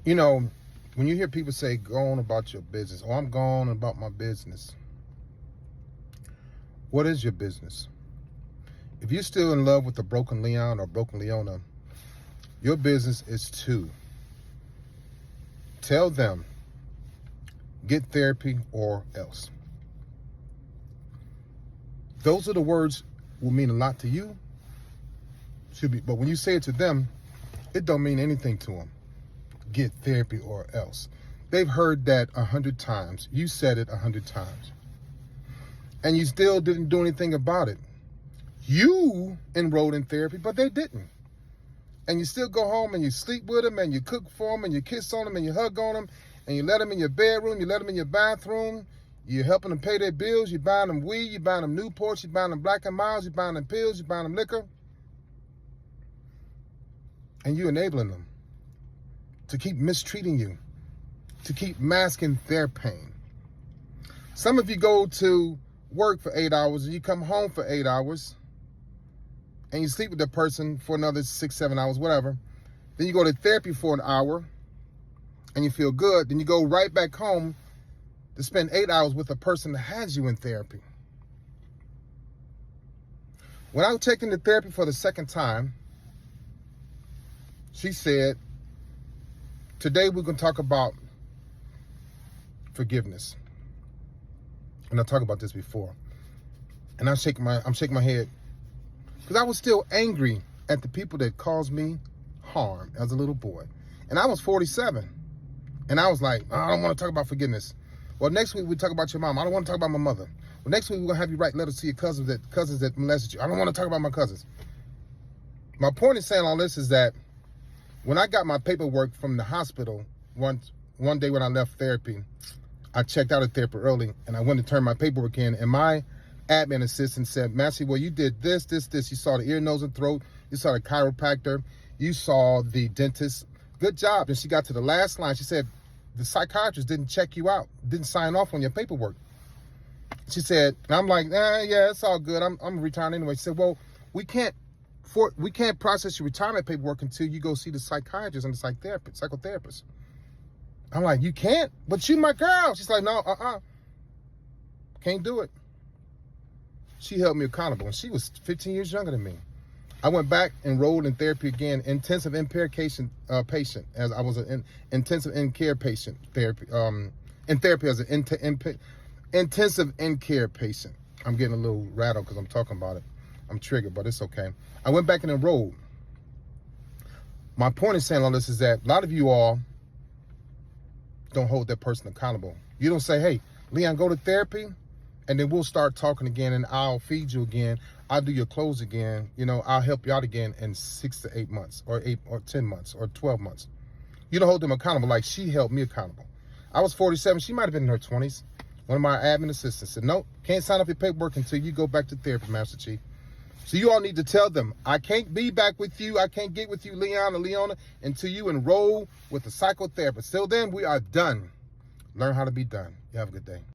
You know, when you hear people say, go on about your business, or I'm going about my business, what is your business? If you're still in love with a broken Leon or broken Leona, your business is to tell them, get therapy or else. Those are the words will mean a lot to you. But when you say it to them, it don't mean anything to them. Get therapy or else. They've heard that 100 times. You said it 100 times. And you still didn't do anything about it. You enrolled in therapy, but they didn't. And you still go home and you sleep with them and you cook for them and you kiss on them and you hug on them and you let them in your bedroom, you let them in your bathroom. You're helping them pay their bills. You're buying them weed. You're buying them Newports. You're buying them Black and Milds. You're buying them pills. You're buying them liquor. And you're enabling them to keep mistreating you, to keep masking their pain. Some of you go to work for 8 hours and you come home for 8 hours and you sleep with the person for another 6, 7 hours, whatever. Then you go to therapy for an hour and you feel good. Then you go right back home to spend 8 hours with a person that has you in therapy. When I was taking the therapy for the second time, she said, today we're going to talk about forgiveness. And I talked about this before. And I'm shaking my head because I was still angry at the people that caused me harm as a little boy. And I was 47. And I was like, I don't want to talk about forgiveness. Well, next week we talk about your mom. I don't want to talk about my mother. Well, next week we're going to have you write letters to your cousins that molested you. I don't want to talk about my cousins. My point in saying all this is that when I got my paperwork from the hospital, one day when I left therapy, I checked out of therapy early and I went to turn my paperwork in, and my admin assistant said, Massey, well, you did this. You saw the ear, nose, and throat. You saw the chiropractor. You saw the dentist. Good job. And she got to the last line. She said, the psychiatrist didn't check you out, didn't sign off on your paperwork. She said, and I'm like, yeah, it's all good. I'm retiring anyway. She said, well, we can't process your retirement paperwork until you go see the psychiatrist and the psychotherapist. I'm like, you can't? But you my girl. She's like, no, can't do it. She held me accountable, and she was 15 years younger than me. I went back, enrolled in therapy again, intensive impaired patient, as I was an intensive in care patient, in therapy as an intensive in care patient. I'm getting a little rattled because I'm talking about it. I'm triggered, but it's okay. I went back and enrolled. My point in saying all this is that a lot of you all don't hold that person accountable. You don't say, hey, Leon, go to therapy, and then we'll start talking again, and I'll feed you again. I'll do your clothes again. I'll help you out again in 6 to 8 months, or 8 or 10 months, or 12 months. You don't hold them accountable like she held me accountable. I was 47. She might have been in her 20s. One of my admin assistants said, nope, can't sign up your paperwork until you go back to therapy, Master Chief. So you all need to tell them, I can't be back with you. I can't get with you, Leon or Leona, until you enroll with a psychotherapist. Till then, we are done. Learn how to be done. You have a good day.